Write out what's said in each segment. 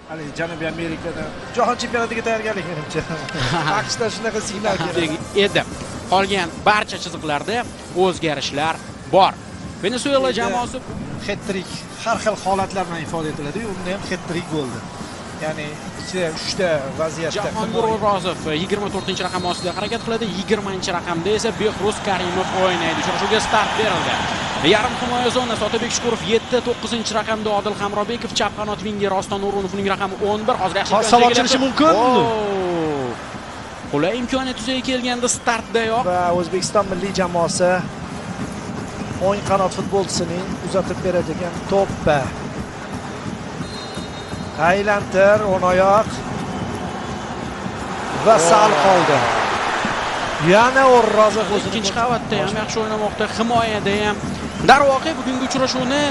Hali Janubiy Amerikada jahon chempionatiga tayyorgarlik menimcha. AQShda shunaqa signal edi. Qolgan barcha chiziqlarda o'zgarishlar bor. Venesuela jamoasi hat-trick har xil holatlar bilan ifoda etiladi. Unda ham hat-trick bo'ldi. Ya'ni ichida 3 ta vaziyatda Jahongir O'rozov 24-raqam ostida harakat qiladi, 20-raqamda esa Behruz Karimov o'ynaydi. Uchrashuvga start berildi. Yarim himoya zonasi Otabek Shukurov 7-9-raqamda Odil Hamrobekov, chap qanot vinger Oston O'runovning raqami 11. Hozir yaxshi savol ochilishi mumkin. Qulay imkoniyat yuzaga kelganda startdayoq va O'zbekiston milliy jamoasi o'ng qanot futbolchisining uzatib beradigan to'ppa. Aylantir o'ng oyoq va sal qoldi. Yana O'rozov ikkinchi qavatda ham yaxshi o'ynamoqda, himoyada ham. Darvoqe bugungi uchrashuvni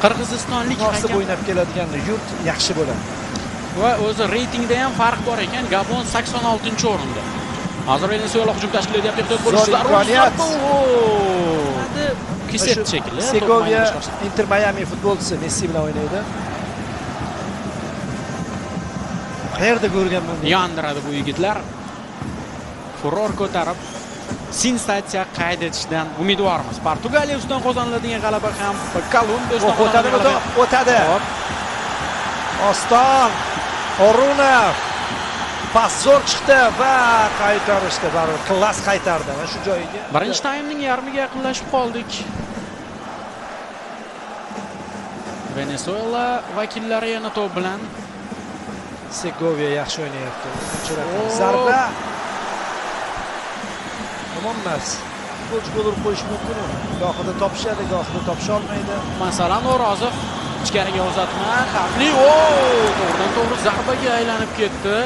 qirg'izistonlik hakam o'ynab keladigan yurt yaxshi bo'ladi. Va o'zi reytingda ham farq bor ekan. Gabon 86-o'rinda. Hozir Venesuela hujum tashkil etyapti. Ehtiyot bo'lish zarur. Kiset shekli. Segovia Inter Miami futbolchisi Messi bilan o'ynaydi. Qayerda ko'rgan bunday? Yondiradi bu yigitlar. Furor ko'tarib, sensatsiya qayd etishdan umidvormiz. Portugaliya ustidan qozoniladigan g'alaba ham Kolumbiya ustidan o'tadi. Oston O'runov pas zo'r chiqdi va qaytarishdi. Baribir klass qaytardi. Va shu joyiga birinchi taymning yarmiga yaqinlashib qoldik. Venesuela vakillari yana to'p bilan Segovia yaxshi o'ynayapti. Zarba. Yomon emas. Futbolchi gol urib qo'yish mumkin. Gohida topishadi, gohida topisha olmaydi. Masalan, O'rozov ichkariga uzatma, xavfli. To'g'ridan-to'g'ri zarbaga aylanib ketdi.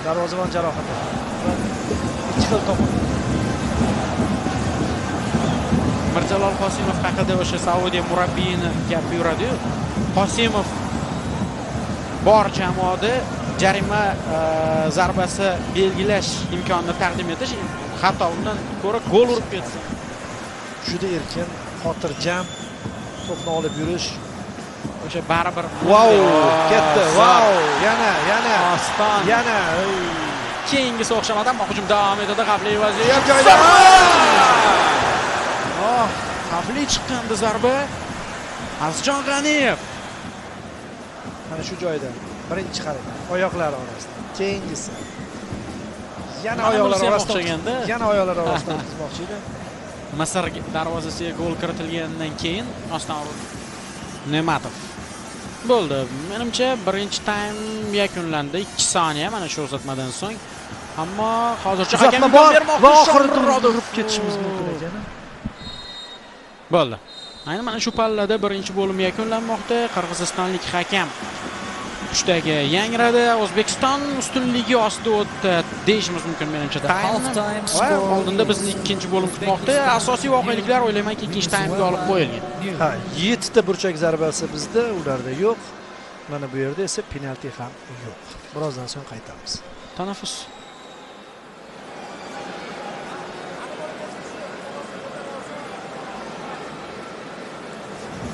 Darvozabon jarohati. Ikki xil to'p. Mirjalol Qosimov haqida o'sha Saudiya murabbiyini gap yuradi-yu. Qosimov bor jamoada jarima zarbasi belgilash imkonini taqdim etish, hatto undan ko'ra gol urib ketsa. Juda erkin, xotirjam to'pni olib yurish. O'sha baribir ketdi. Yana Oston. Yana Keyingisi o'xshamadi, ammo hujum davom etadi. Xavfli vaziyat. Xavfli chiqqandi zarba. Azjon G'aniyev. Mana shu joyda birinchi harakat, oyoqlar orasida. Keyingisi. Yana oyoqlar orasidan tizmoqchi edi. Misr darvozasiga gol kiritilganidan keyin Oston Ne'matov. Bo'ldi. Menimcha birinchi taym yakunlandi. 2 soniya mana shu uzatmadan so'ng. Ammo hozircha hakam bermoqda. Va oxirida urib ketishimiz mumkin ekan. Bo'ldi. Aynan mana shu pallada birinchi bo'lim yakunlanmoqda. Qirg'izistonlik hakam uchtaga yangradi. O'zbekiston ustunligi ostida o'tdi deyishimiz mumkin menimcha. Oldinda bizni ikkinchi bo'lim kutmoqda. Asosiy voqeliklar o'ylaymanki ikkinchi taymga olib qo'yilgan. 7 ta burchak zarbasi bizda, ularda yo'q. Mana bu yerda esa penalti ham yo'q. Birozdan so'ng qaytamiz. Tanaffus.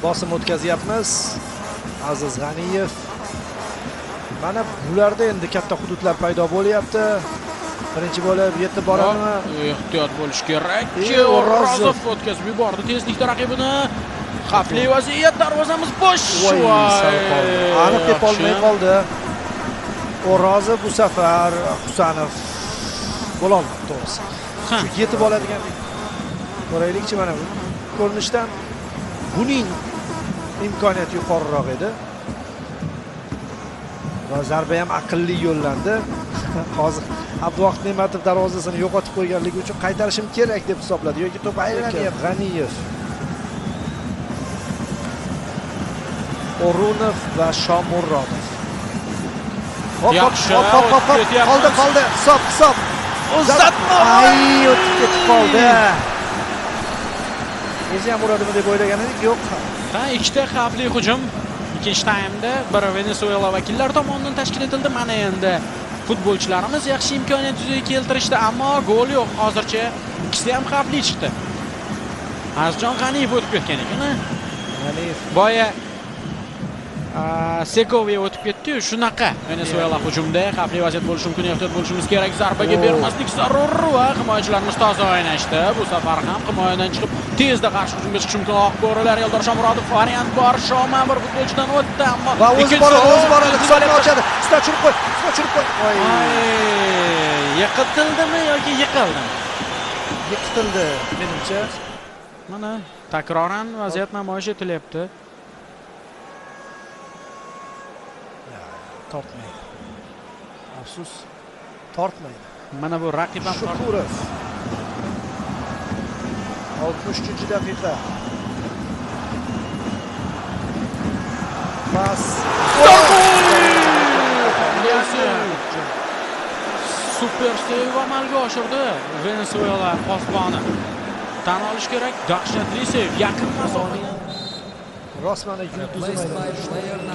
Bosim o'tkazyapmiz. Aziz G'aniyev. Mana bularda endi katta hududlar paydo bo'lyapti. Birinchi bo'lib yetib boradimi? Ehtiyot bo'lish kerak. O'rozov o'tkazib yubordi tezlikda raqibini. Xavfli vaziyat, darvozamiz bo'sh. Aniq deb olmay qoldi. O'rozov bu safar Husanov bo'la olmadi to'g'risi. Shu yetib oladigan. Ko'raylikchi mana bu ko'rinishdan buning imkoniyati yuqoriroq edi. Va zarba ham aqlli yo'llandi. Hozir Abduvohid Ne'matov darvozasini yo'qotib qo'yganligi uchun qaytarishim kerak deb hisobladi yoki to'p aylanyapti. G'aniyev, O'runov va Shomurodov. Yaxshi. Qoldi. Hisob. Uzatma. O'tib ketib qoldi. O'zi ham uradimi deb o'ylagan edik, yo'q. Ikkita xavfli hujum ikkinchi taymda bir Venesuela vakillari tomonidan tashkil etildi. Mana endi futbolchilarimiz yaxshi imkoniyat yuzaga keltirishdi, ammo gol yo'q. Hozircha ikkisi ham xavfli chiqdi. Azjon G'aniyev o'tib ketgan ekan. Boya Segovia o'tib ketdi-yu, shunaqa. Venezuela hujumda xavfli vaziyat bo'lishi mumkin, ehtiyot bo'lishimiz kerak. Zarbaga bermaslik zarur va himoyachilarimiz toza o'ynashdi. Bu safar ham himoyadan chiqib tezda qarshi hujumga chiqish mumkin. Oq bo'rilar Eldor Shomurodov variant bor. Shoma bir futbolchidan o'tdi, ammo va o'zi boradi. Hisobni ochadi. Ustidan tushirib qo'y. Voy. Yiqitildimi yoki yiqildimi? Yiqitildi menimcha. Mana takroran vaziyat namoyish etilyapti. Tortmaydi. Afsus, tortmaydi. Mana bu raqib ham Shukurov. 63-daqiqa. Pas. Super seyv amalga oshirdi Venezuela posboni. Tan olish kerak, dahshatli seyv, yaqin masofaga. Rosmani yulduzmaydi.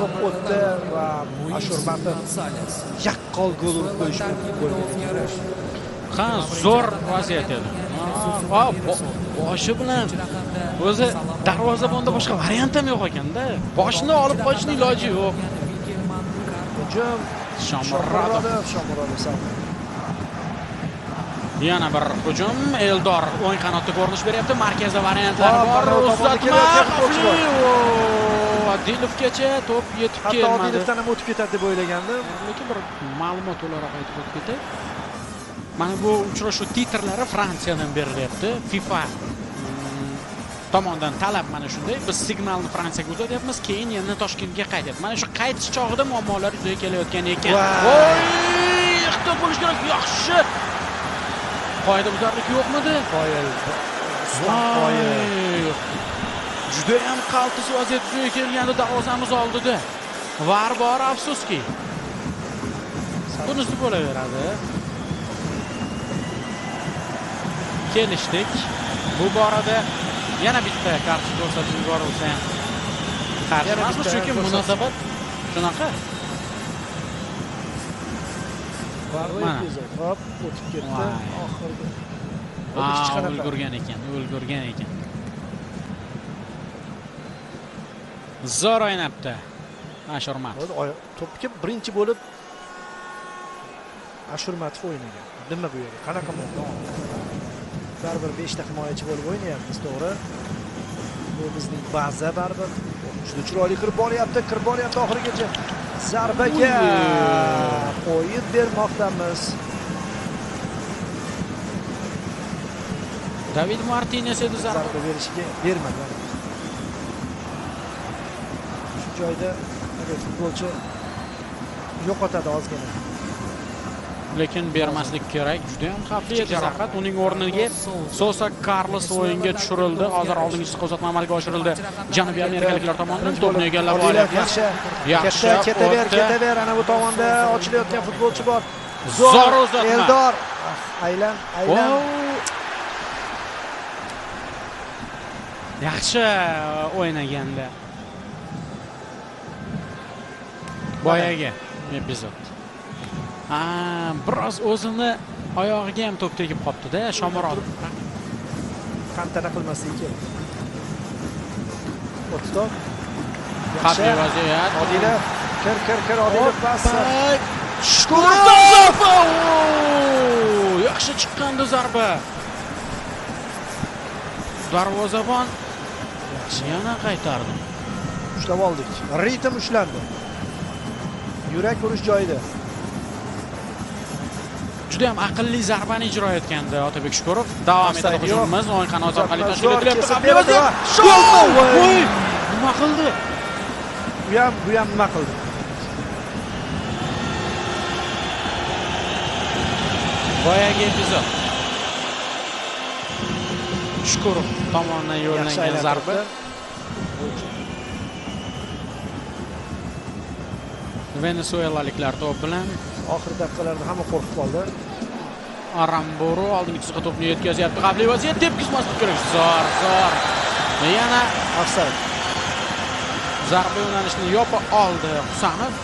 Top o'tdi va Ashurmatov yaqqol gol urib qo'yish mumkin bo'lgan. Ha, zo'r vaziyat edi. Boshi bilan o'zi darvozabonda boshqa variant ham yo'q ekanda. Boshni olib qo'yishning iloji yo'q. Hujum Shomurodov. Shomurodov. Yana bir hujum. Eldor o'ng qanotda ko'rinish beryapti. Markazda variantlar bor. Uzatma. Adilovgacha top yetib kelmadi. Hatto Adilovdan ham o'tib ketadi deb o'ylagandim. Lekin bir ma'lumot o'laroq aytib o'tib ketay. Mana bu uchrashuv titrlari Fransiyadan berilyapti. FIFA tomonidan talab mana shunday. Biz signalni Fransiyaga uzatyapmiz, keyin yana Toshkentga qaytyapmiz. Mana shu qaytish chog'ida muammolar yuzaga kelayotgan ekan. Voy! Ehtiyot bo'lish kerak. Yaxshi. Qoidabuzarlik yo'qmidi? Qoidabuzarlik. Juda ham qaltis vaziyat yuzaga kelgandi darvozamiz oldida. Var bor, afsuski. Bunisi bo'laveradi. Kelishdik. Bu borada yana bitta qarshi ko'rsatib yuborilsa ham qarshi emasmiz, chunki munosabat shunaqa. Mana hop o'tib ketdi oxirgi. Ulgurgan ekan. Zo'r o'ynabdi Ashurmatov. Topga birinchi bo'lib Ashurmatov o'ynagan. Nima bu yerda? Qanaqa bo'ldi? Baribir 5 ta himoyachi bo'lib o'ynayapmiz, to'g'ri? Bu bizning baza baribir. Juda chiroyli kirib boryapti oxirigacha. Zarbaga qo'yib bermoqdamiz. David Martinez edi zarba berishiga bermadi. Shu joyda futbolchi yo'qotadi ozgina. Lekin bermaslik kerak. Juda ham xavfli edi jarohat. Uning o'rniga Sosa Carlos o'yinga tushirildi. Hozir oldingi uzatma amalga oshirildi. Janubiy amerikaliklar tomonidan to'pni egallab olyapti. Yaxshi. Ketaver. Ana bu tomonda ochilayotgan futbolchi bor. Zo'r uzatma. Eldor. Aylan. Yaxshi o'ynaganda. Boyaga epizod. Biroz o'zini oyog'iga ham to'p tegib qopti-da, Shomurodov. Qantana qilmaslik kerak. O'tdi. Xavfli vaziyat. Odilov. Kir Odilov pas. Shukurov! Yaxshi chiqqandi zarba. Darvozabon yana qaytardi. Ushlab oldik. Ritm ushlandi. Yurak urish joyida. Juda ham aqlli zarbani ijro etgandi Otabek Shukurov. Davom etadi hujumimiz. O'ng qanot orqali tashkil etilyapti. Voy! Nima qildi? Bu ham nima qildi? Boyagi epizod. Shukurov tomonidan yo'llangan zarba. Venezuelaliklar to'p bilan oxir daqiqalarda hamma qo'rqib qoldi. Aramburu oldingi chiziqqa to'pni yetkazyapti. Xavfli vaziyat, tepkizmaslik kerak. Zo'r. Yana offside. Zarba yo'nalishini yopa oldi Husanov.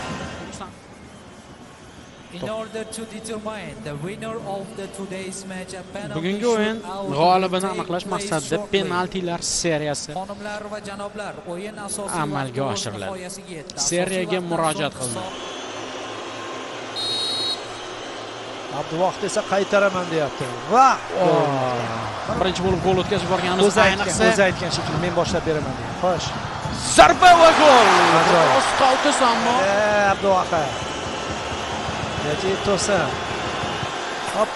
In order to determine the winner of the today's match, a penalty Bugungi o'yin shootout g'olibini will aniqlash take place maqsadida shortly. penaltilar seriyasi Xonimlar va janoblar, o'yin asosiy amalga vaqti o'z oshiriladi. nihoyasiga yetdi. Seriyaga Asosiy vaqtdan murojaat so'ng qildi. Abduvohid esa qaytaraman deyapti. Va birinchi bo'lib gol o'tkazib yuborganimiz o'zi ayniqsa aytgan shekilli men boshlab beraman degan. Xo'sh. zarba va gol. Ajoyib. Biroz qoltis ammo Abduvohid. Yajib to'sin. Hop.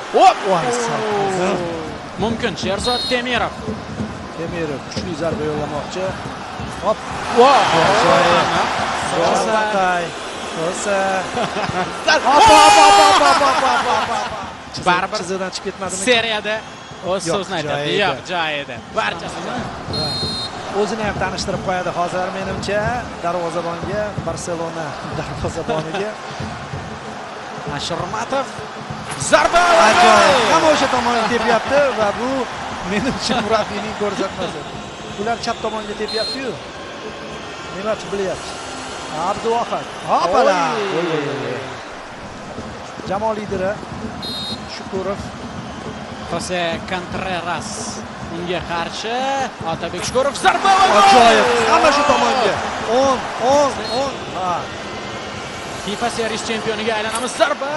mumkin. Sherzod Temirov. Temirov kuchli zarba yo'llamoqchi. Hop. Ajoyib. To'saqay. To'sin. Baribir chiziqdan chiqib ketmadimi? seriyada o'z Yo'q, so'zini aytadi. joyida. Yo'q, joyida. Barchasi O'zini ham tanishtirib qo'yadi hozir menimcha darvozabonga, Barselona darvozaboniga. Ashurmatov zarba. Ajoyib. Hamma o'sha tomonga tepyapti va bu menimcha murabbiyning ko'rsatmasi. Ular chap tomonga tepyapti-yu. Nima qilyapti? Abduvohid. Hopala. Jamoa lideri Shukurov. Jose Contreras unga qarshi Otabek Shukurov zarba va gol. Ajoyib. Hamma shu tomonga. 10. Ha. FIFA Series chempioniga aylanamiz. Zarba.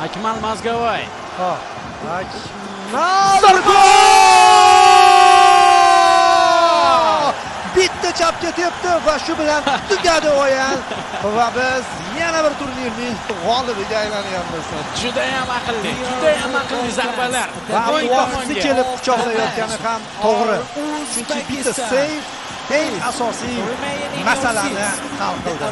Akmal Mazgavoy. Ha. Zarba! Bitta chapga tepdi va shu bilan tugadi o'yin. Va biz yana bir turnirning g'olibiga aylanyapmiz. Juda ham aqlli zarbalar. Va vaqti kelib quchoqlayotgani ham to'g'ri. Chunki bitta seyv eng asosiy masalani hal qildi.